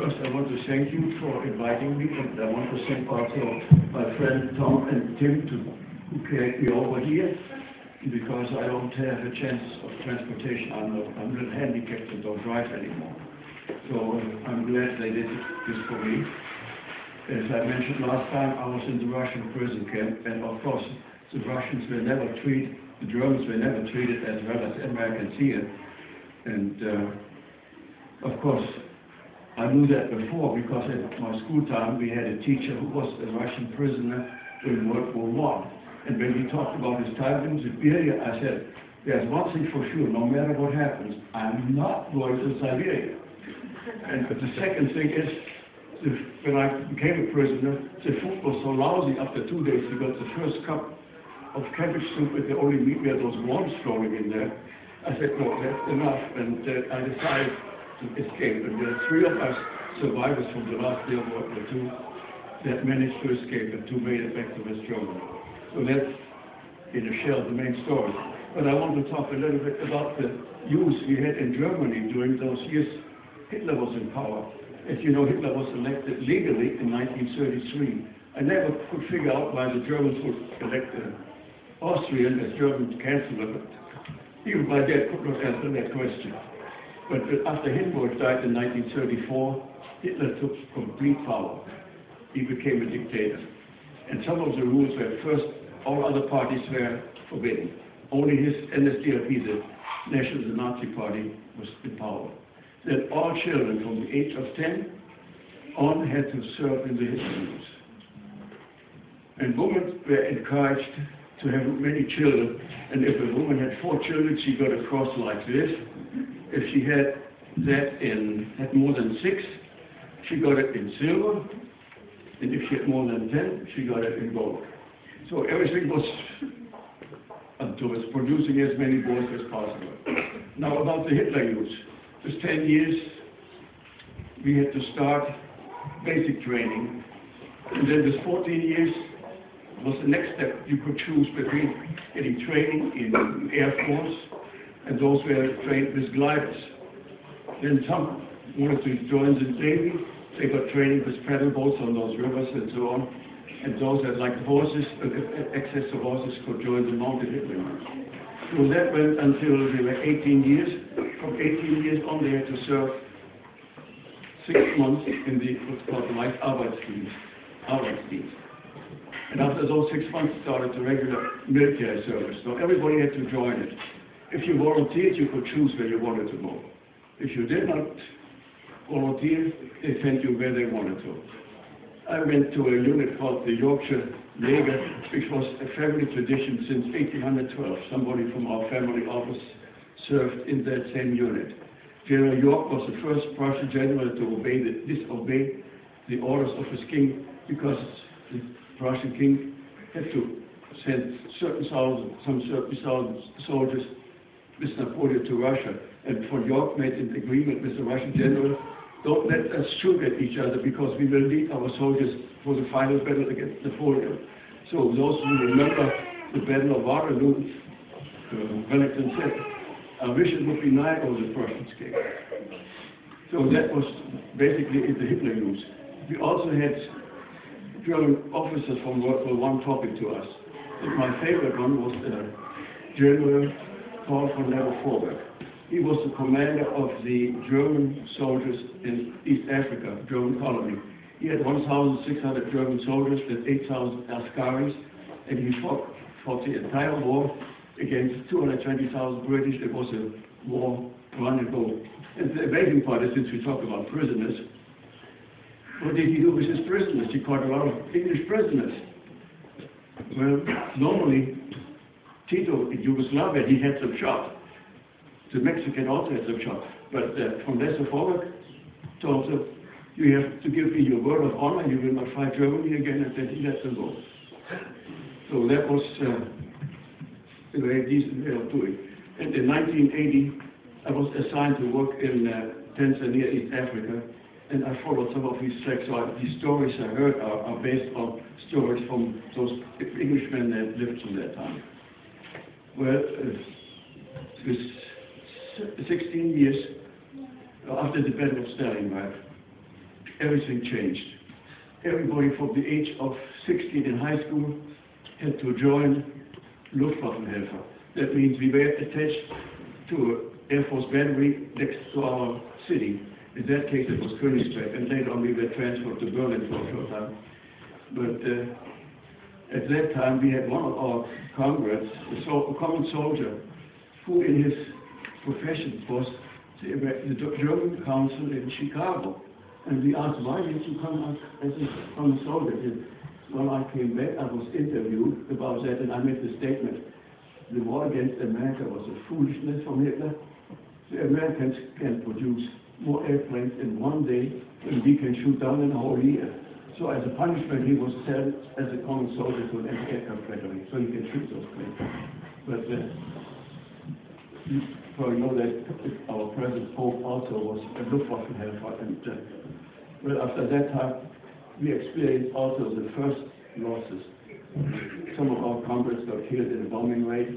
First, I want to thank you for inviting me, and I want to thank also my friend Tom and Tim who carried me over here, because I don't have a chance of transportation. I'm a little handicapped and don't drive anymore. So I'm glad they did this for me. As I mentioned last time, I was in the Russian prison camp, and of course the Russians were never treated, the Germans were never treated as well as Americans here. And of course, I knew that before, because at my school time we had a teacher who was a Russian prisoner during World War I. And when he talked about his time in Siberia, I said, there's one thing for sure, no matter what happens, I'm not going to Siberia. And the second thing is, when I became a prisoner, the food was so lousy. After 2 days we got the first cup of cabbage soup with the only meat we had was worms crawling in there. I said, no, that's enough, and I decided to escape. And there are 3 of us survivors from the last day of World War II that managed to escape, and 2 made it back to West Germany. So that's, in a shell, the main story. But I want to talk a little bit about the use we had in Germany during those years Hitler was in power. As you know, Hitler was elected legally in 1933. I never could figure out why the Germans would elect an Austrian as German chancellor, but even my dad could not answer that question. But after Hindenburg died in 1934, Hitler took complete power. He became a dictator. And some of the rules were, first, all other parties were forbidden. Only his NSDAP, the National Nazi Party, was in power. Then all children from the age of 10 on had to serve in the Hitler Youth. And women were encouraged to have many children. And if a woman had 4 children, she got a cross like this. If she had had more than 6, she got it in silver. And if she had more than 10, she got it in gold. So everything was towards producing as many boys as possible. Now about the Hitler Youth. This 10 years, we had to start basic training. And then this 14 years was the next step. You could choose between getting training in Air Force, and those were trained with gliders. Then some wanted to join the Navy. They got training with paddle boats on those rivers and so on. And those that liked horses, access to horses, could join the mounted Hitler Youth. So that went until they were 18 years. From 18 years on, they had to serve 6 months in the what's called light Arbeitsdienst. And after those 6 months, started the regular military service. So everybody had to join it. If you volunteered, you could choose where you wanted to go. If you did not volunteer, they sent you where they wanted to. I went to a unit called the Yorkshire Lager, which was a family tradition since 1812. Somebody from our family office served in that same unit. General York was the first Prussian general to disobey the orders of his king, because the Prussian king had to send certain thousand soldiers with Napoleon to Russia. And von York made an agreement with the Russian general: don't let us shoot at each other, because we will need our soldiers for the final battle against Napoleon. So those who remember the Battle of Waterloo, Wellington said, I wish it would be night or the Prussians came. So that was basically the Hitler Youth. We also had German officers from World War I talking to us. And my favorite one was General Paul von Leopold. He was the commander of the German soldiers in East Africa, German colony. He had 1,600 German soldiers and 8,000 Askaris, and he fought the entire war against 220,000 British. It was a war run and go. And the amazing part is, since we talk about prisoners, what did he do with his prisoners? He caught a lot of English prisoners. Well, normally, Tito in Yugoslavia, he had some shot. The Mexican also had some shot. But von Lesser-Vorwerk told them, you have to give me your word of honor, you will not fight Germany again, and then he let them go. So that was a very decent way of doing. And in 1980, I was assigned to work in Tanzania, East Africa, and I followed some of these tracks. So these stories I heard are based on stories from those Englishmen that lived through that time. Well, this 16 years after the Battle of Stalingrad, everything changed. Everybody from the age of 16 in high school had to join Luftwaffenhelfer. That means we were attached to an Air Force battery next to our city. In that case, it was Königsberg, and later on we were transferred to Berlin for a short time. But at that time, we had one of our comrades, a common soldier, who in his profession was the German consul in Chicago. And we asked, why did you come as a common soldier? When I came back, I was interviewed about that, and I made the statement, the war against America was a foolishness from Hitler. The Americans can produce more airplanes in one day than we can shoot down in a whole year. So as a punishment, he was sent as a common soldier to an anti-aircraft battery, so he can shoot those planes. But you probably know that our present Pope also was a Luftwaffenhelfer, and well, after that time, we experienced also the first losses. Some of our comrades got killed in a bombing raid,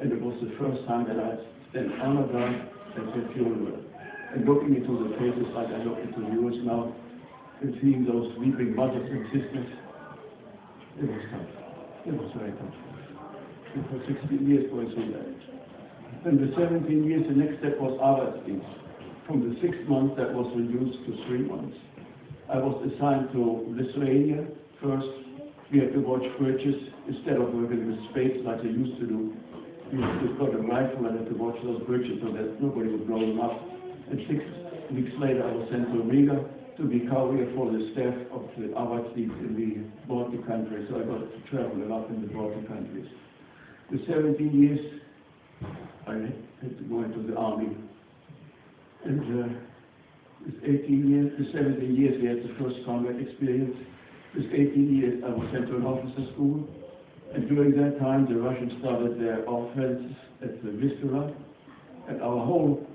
and it was the first time that I stand honor guard at the funeral. And looking into the faces like I look into yours now, and seeing those weeping mothers and sisters, it was tough. It was very tough. And for 16 years going through that. Then the 17 years, the next step was Arbeitsdienst. From the 6 months, that was reduced to 3 months. I was assigned to Lithuania first. We had to watch bridges instead of working with spades like they used to do. We just got a rifle and had to watch those bridges so that nobody would blow them up. And 6 weeks later, I was sent to Riga to be courier for the staff of the Arbeitsdienst in the Baltic countries. So I got to travel a lot in the Baltic countries. The 17 years, I had to go into the army. And with 18 years, the 17 years, we had the first combat experience. With 18 years, I was sent to an officer school. And during that time, the Russians started their offenses at the Vistula. And our whole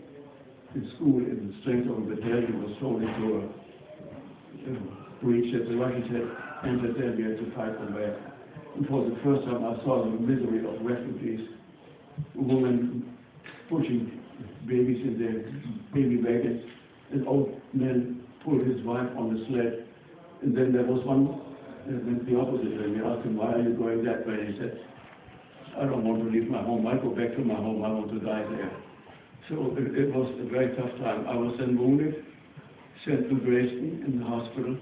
school in the strength of a battalion was thrown into a breach that the Russians had entered there. We had to fight them back. And for the first time, I saw the misery of refugees, women pushing babies in their baby wagons, and old men pulled his wife on the sled. And then there was one that went the opposite way. We asked him, why are you going that way? He said, I don't want to leave my home. I go back to my home. I want to die there. So it was a very tough time. I was then wounded, sent to Dresden in the hospital.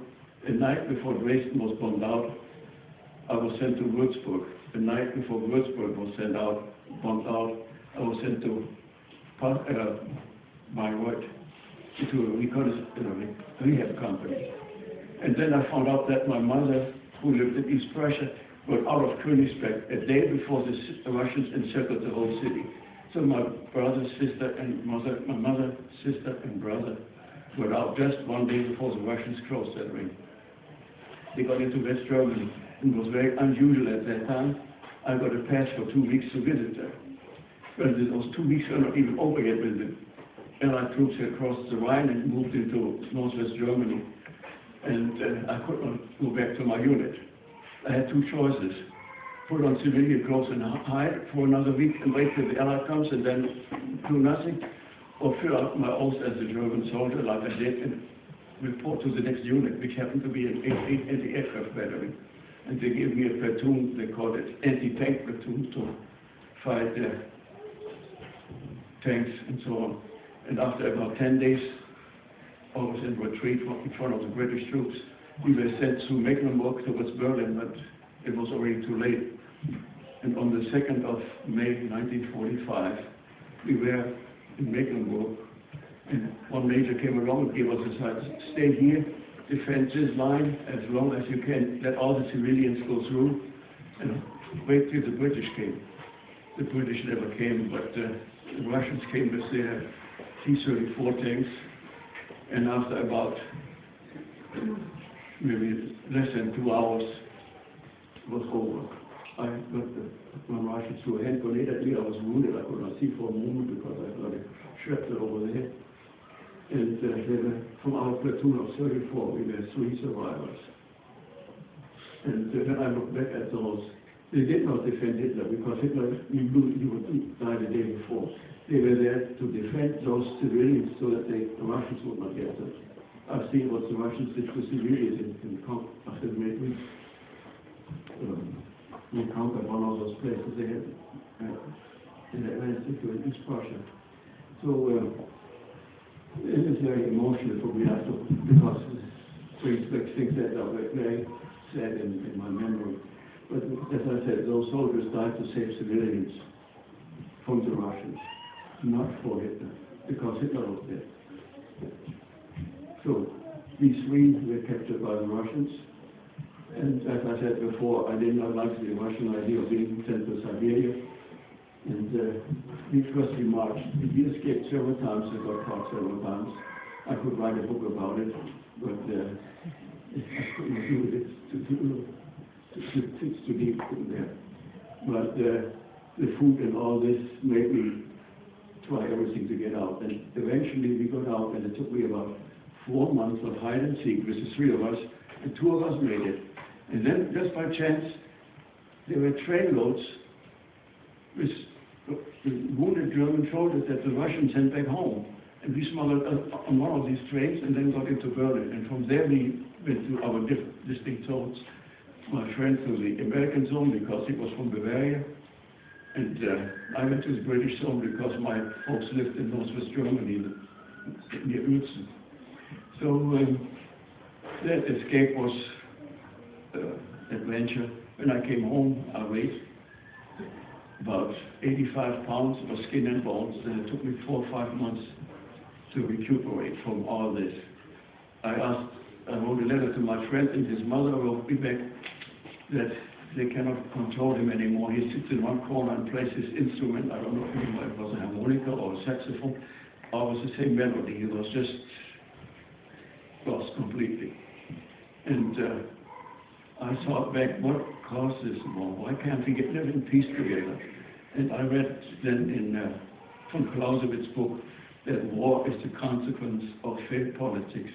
The night before Dresden was bombed out, I was sent to Würzburg. The night before Würzburg was bombed out, I was sent to Bayreuth, to a rehab company. And then I found out that my mother, who lived in East Prussia, got out of Königsberg a day before the Russians encircled the whole city. So my brother, sister, and my mother, sister, and brother got out just one day before the Russians closed that ring. They got into West Germany, and it was very unusual at that time. I got a pass for 2 weeks to visit there. But those 2 weeks were not even over yet when the Allied troops had crossed the Rhine and moved into northwest Germany. And I could not go back to my unit. I had 2 choices. Put on civilian clothes and hide for another week and wait till the Allied comes and then do nothing, or fill out my oath as a German soldier like I did and report to the next unit, which happened to be an anti-aircraft battery. And they gave me a platoon, they called it anti-tank platoon, to fight tanks and so on. And after about 10 days, I was in retreat in front of the British troops. We were sent through Mecklenburg towards Berlin, but it was already too late. And on the 2nd of May 1945, we were in Mecklenburg, and one major came along and gave us a sign, stay here, defend this line as long as you can, let all the civilians go through, and wait till the British came. The British never came, but the Russians came with their T-34 tanks, and after about maybe less than 2 hours, it was over. I got one Russian threw a hand grenade at me. I was wounded. I could not see for a moment because I got a shrapnel over the head. And from our platoon of 34, we were 3 survivors. And then I look back at those They did not defend Hitler because Hitler, he would die the day before. They were there to defend those civilians so that the Russians would not get them. I've seen what the Russians did to civilians after we conquered one of those places they had in the Atlantic in East Prussia. So it is very emotional for me because it brings back things that are very sad in my memory. But as I said, those soldiers died to save civilians from the Russians, not for Hitler, because Hitler was dead. So these three were captured by the Russians. And as I said before, I did not like the Russian idea of being sent to Siberia. And we first marched. He escaped several times and got caught several times. I could write a book about it, but I couldn't do it. It's too deep in there. But the food and all this made me try everything to get out. And eventually we got out, and it took me about 4 months of hide and seek with the three of us, and 2 of us made it. And then, just by chance, there were train loads with wounded German soldiers that the Russians sent back home. And we smuggled on one of these trains and then got into Berlin. And from there we went to our distinct zones. My friend to the American zone because he was from Bavaria. And I went to the British zone because my folks lived in Northwest Germany, near Uelzen. So that escape was adventure. When I came home, I weighed about 85 pounds of skin and bones, and it took me 4 or 5 months to recuperate from all this. I wrote a letter to my friend, and his mother wrote me back that they cannot control him anymore. He sits in one corner and plays his instrument. I don't know if it was a harmonica or a saxophone, or it was the same melody. He was just lost completely. And I thought back, what caused this war? Why can't we live in peace together? And I read then in von Clausewitz's book that war is the consequence of failed politics.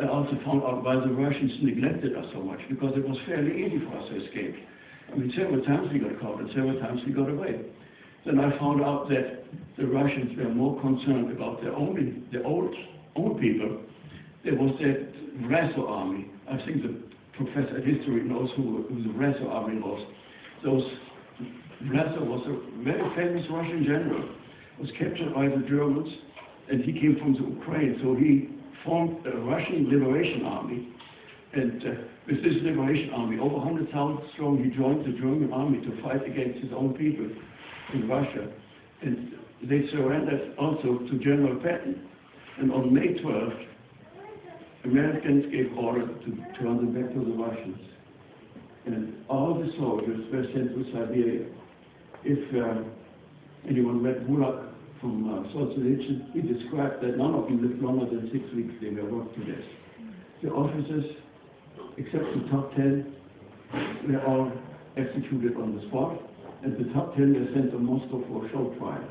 I also found out why the Russians neglected us so much, because it was fairly easy for us to escape. I mean, several times we got caught and several times we got away. Then I found out that the Russians were more concerned about their own people. There was that Razor army. I think the professor of history knows who the Razor army was. Razor was a very famous Russian general. Was captured by the Germans, and he came from the Ukraine, so he formed a Russian liberation army. And with this liberation army, over 100,000 strong, he joined the German army to fight against his own people in Russia. And they surrendered also to General Patton. And on May 12th, Americans gave order to turn them back to the Russians. And all the soldiers were sent to Siberia. If anyone read Gulag from Solzhenitsyn, he described that none of them lived longer than 6 weeks. They were worked to death. The officers, except the top 10, were all executed on the spot, and the top 10 were sent to Moscow for a show trial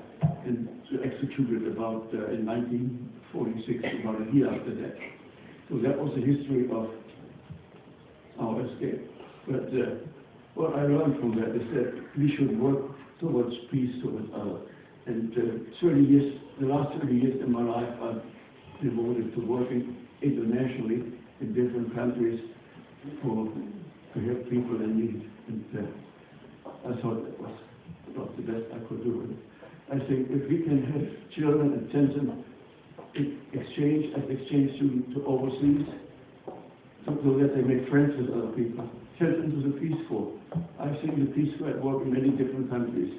and executed about in 1946, about a year after that. So that was the history of our escape. But what I learned from that is that we should work towards peace towards others. And 30 years, the last 30 years in my life, I've devoted to working internationally in different countries to help people in need. And I thought that was about the best I could do. And I think if we can have children and send them exchange students to overseas, so that they make friends with other people, send them to the Peace Corps. I've seen the Peace Corps at work in many different countries,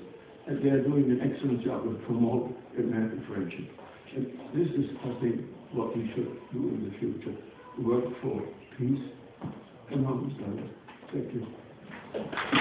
and they are doing an excellent job of promoting American friendship. And this is, I think, what we should do in the future: work for peace and harmony. Thank you.